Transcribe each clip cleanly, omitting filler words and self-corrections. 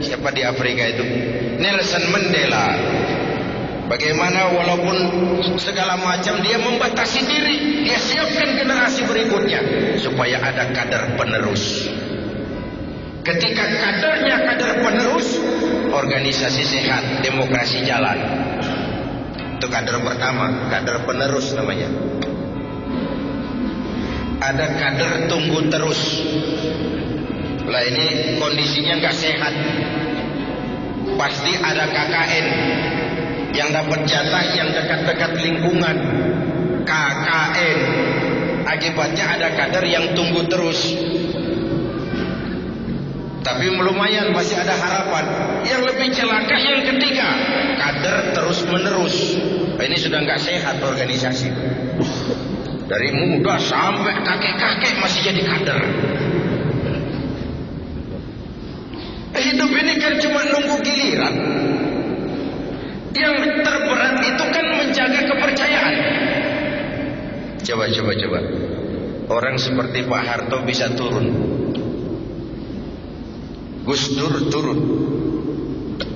siapa di Afrika itu, Nelson Mandela. Bagaimana walaupun segala macam dia membatasi diri, dia siapkan generasi berikutnya supaya ada kader penerus. Ketika kadernya kader penerus, organisasi sehat, demokrasi jalan. Itu kader pertama, kader penerus namanya. Ada kader tunggu terus. Lah ini kondisinya nggak sehat. Pasti ada KKN yang dapat jatah yang dekat-dekat lingkungan. KKN. Akibatnya ada kader yang tunggu terus. Tapi lumayan masih ada harapan. Yang lebih celaka yang ketiga, kader terus menerus. Ini sudah nggak sehat organisasi. Dari muda sampai kakek-kakek masih jadi kader. Hidup ini kan cuma nunggu giliran. Yang terberat itu kan menjaga kepercayaan. Coba. Orang seperti Pak Harto bisa turun. Gus Dur turun.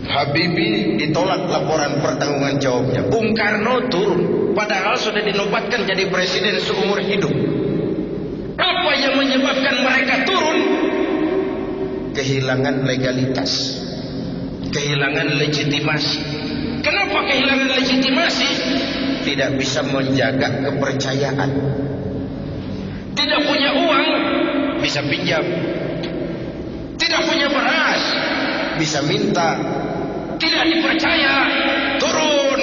Habibie ditolak laporan pertanggungan jawabnya. Bung Karno turun. Padahal sudah dinobatkan jadi presiden seumur hidup. Apa yang menyebabkan mereka turun? Kehilangan legalitas, kehilangan legitimasi. Kenapa kehilangan legitimasi? Tidak bisa menjaga kepercayaan. Tidak punya uang, bisa pinjam. Tidak punya beras, bisa minta. Tidak dipercaya, turun.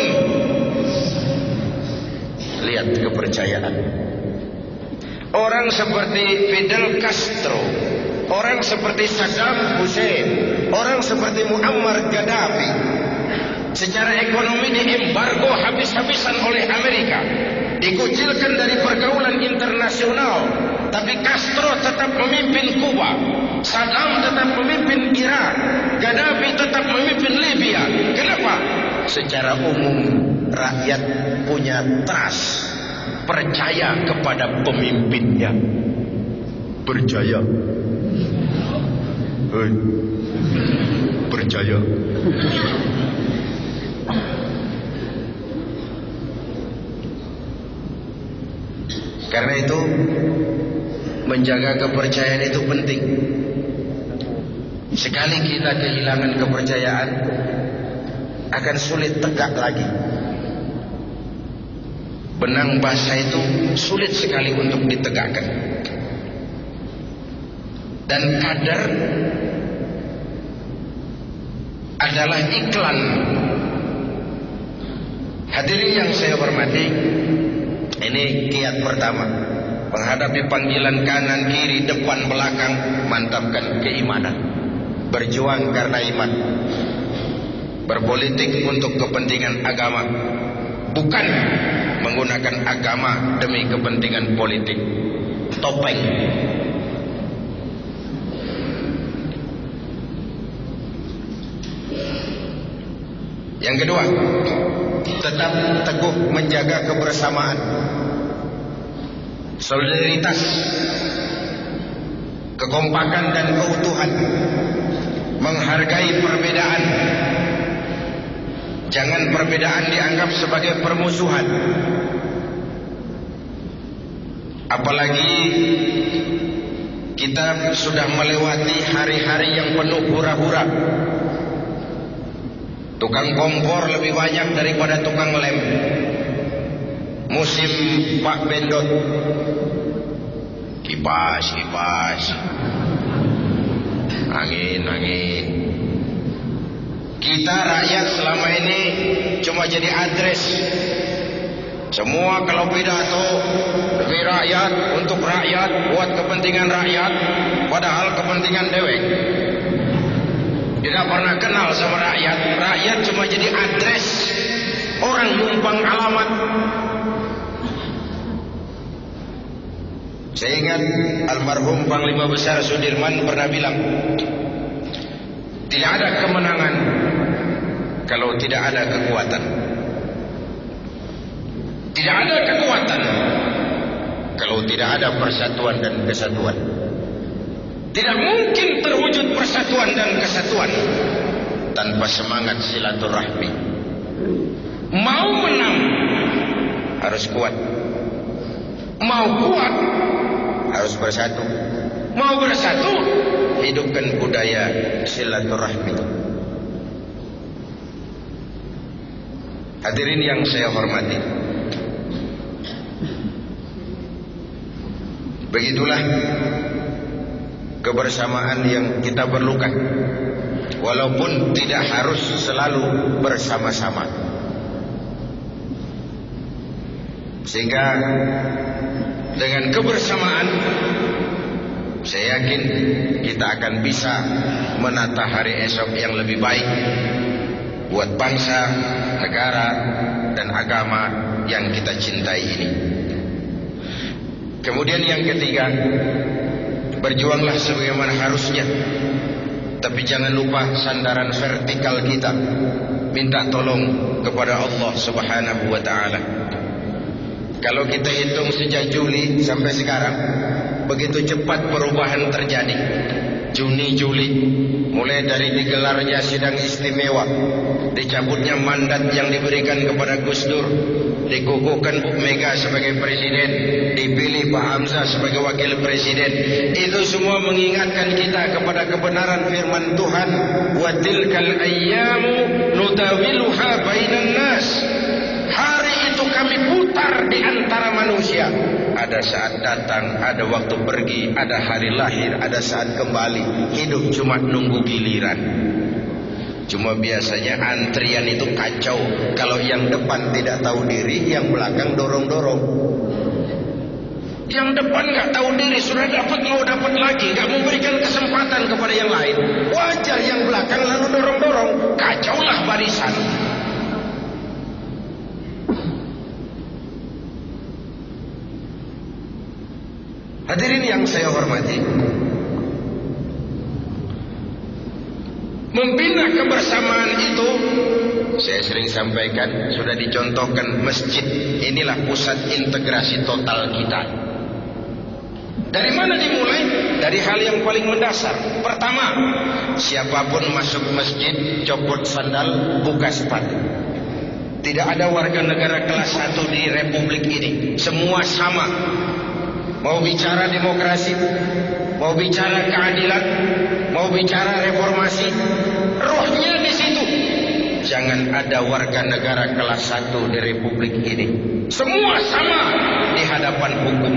Lihat kepercayaan. Orang seperti Fidel Castro, orang seperti Saddam Hussein, orang seperti Muammar Gaddafi, secara ekonomi diembargo habis-habisan oleh Amerika, dikucilkan dari pergaulan internasional. Tapi Castro tetap memimpin Kuba, Saddam tetap memimpin Irak, Gaddafi tetap memimpin Libya. Kenapa? Secara umum rakyat punya trust, percaya kepada pemimpinnya. Percaya. Percaya. Karena itu menjaga kepercayaan itu penting. Sekali kita kehilangan kepercayaan, akan sulit tegak lagi. Benang basah itu sulit sekali untuk ditegakkan. Dan kader adalah iklan. Hadirin yang saya hormati, ini kiat pertama. Menghadapi panggilan kanan, kiri, depan, belakang, mantapkan keimanan. Berjuang karena iman. Berpolitik untuk kepentingan agama, bukan menggunakan agama demi kepentingan politik. Topeng. Yang kedua, tetap teguh menjaga kebersamaan, solidaritas, kekompakan dan keutuhan, menghargai perbedaan. Jangan perbedaan dianggap sebagai permusuhan. Apalagi kita sudah melewati hari-hari yang penuh hura-hura. Tukang kompor lebih banyak daripada tukang lem. Musim Pak Bendot, kipas, angin. Kita rakyat selama ini cuma jadi address. Semua kalau pidato demi rakyat, untuk rakyat, buat kepentingan rakyat, padahal kepentingan dewek. Tidak pernah kenal sama rakyat. Rakyat cuma jadi address, orang numpang alamat. Saya ingat almarhum Panglima Besar Sudirman pernah bilang, tidak ada kemenangan kalau tidak ada kekuatan. Tidak ada kekuatan kalau tidak ada persatuan dan kesatuan. Tidak mungkin terwujud persatuan dan kesatuan tanpa semangat silaturahmi. Mau menang harus kuat. Mau kuat harus bersatu. Mau bersatu, hidupkan budaya silaturahmi. Hadirin yang saya hormati, begitulah kebersamaan yang kita perlukan, walaupun tidak harus selalu bersama-sama. Sehingga dengan kebersamaan, saya yakin kita akan bisa menata hari esok yang lebih baik buat bangsa, negara, dan agama yang kita cintai ini. Kemudian yang ketiga, berjuanglah sebagaimana harusnya, tapi jangan lupa sandaran vertikal kita, minta tolong kepada Allah Subhanahu wa ta'ala. Kalau kita hitung sejak Juli sampai sekarang, begitu cepat perubahan terjadi. Juni, Juli, mulai dari digelarnya sidang istimewa, dicabutnya mandat yang diberikan kepada Gus Dur, dikukuhkan Bu Mega sebagai presiden, dipilih Pak Hamzah sebagai wakil presiden. Itu semua mengingatkan kita kepada kebenaran firman Tuhan, wa tilkal ayyamu nudawiluha bainan nas. Hari itu kami putar di antara manusia. Ada saat datang, ada waktu pergi, ada hari lahir, ada saat kembali. Hidup cuma nunggu giliran. Cuma biasanya antrian itu kacau. Kalau yang depan tidak tahu diri, yang belakang dorong-dorong. Yang depan nggak tahu diri, sudah dapat mau dapat lagi, nggak memberikan kesempatan kepada yang lain. Wajar yang belakang lalu dorong-dorong, kacaulah barisan. Hadirin yang saya hormati, membina kebersamaan itu, saya sering sampaikan, sudah dicontohkan masjid. Inilah pusat integrasi total kita. Dari mana dimulai? Dari hal yang paling mendasar. Pertama, siapapun masuk masjid, copot sandal, buka sepatu. Tidak ada warga negara kelas 1 di republik ini. Semua sama. Mau bicara demokrasi, mau bicara keadilan, mau bicara reformasi, rohnya di situ. Jangan ada warga negara kelas 1 di republik ini. Semua sama di hadapan hukum.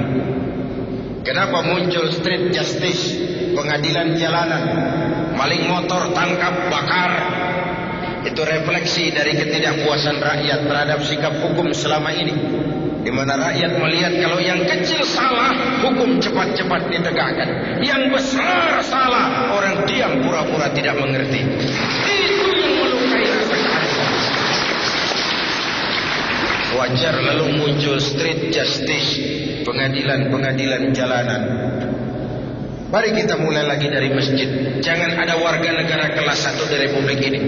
Kenapa muncul street justice, pengadilan jalanan, maling motor tangkap, bakar? Itu refleksi dari ketidakpuasan rakyat terhadap sikap hukum selama ini. Di mana rakyat melihat kalau yang kecil salah, hukum cepat-cepat ditegakkan. Yang besar salah, orang diam pura-pura tidak mengerti. Itu yang melukai rasa keadilan. Wajar lalu muncul street justice, pengadilan-pengadilan jalanan. Mari kita mulai lagi dari masjid. Jangan ada warga negara kelas 1 di republik ini.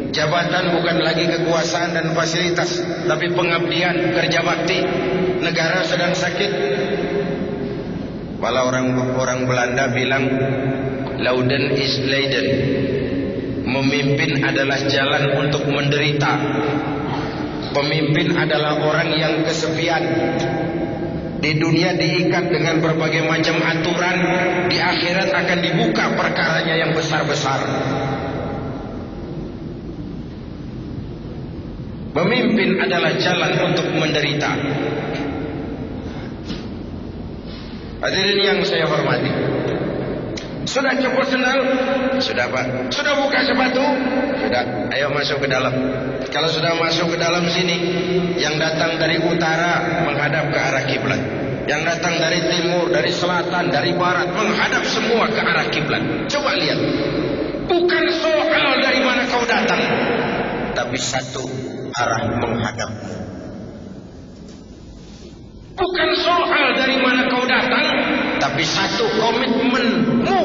Jabatan bukan lagi kekuasaan dan fasilitas, tapi pengabdian, kerja bakti. Negara sedang sakit. Walau orang Belanda bilang, Lauden is Leiden. Memimpin adalah jalan untuk menderita. Pemimpin adalah orang yang kesepian. Di dunia diikat dengan berbagai macam aturan, di akhirat akan dibuka perkaranya yang besar-besar. Pemimpin adalah jalan untuk menderita. Hadirin yang saya hormati, sudah copot sandal? Sudah Pak. Sudah buka sepatu? Sudah. Ayo masuk ke dalam. Kalau sudah masuk ke dalam sini, yang datang dari utara menghadap ke arah kiblat. Yang datang dari timur, dari selatan, dari barat menghadap semua ke arah kiblat. Coba lihat. Bukan soal dari mana kau datang, tapi satu arah menghadap. Bukan soal dari mana kau datang, tapi satu komitmenmu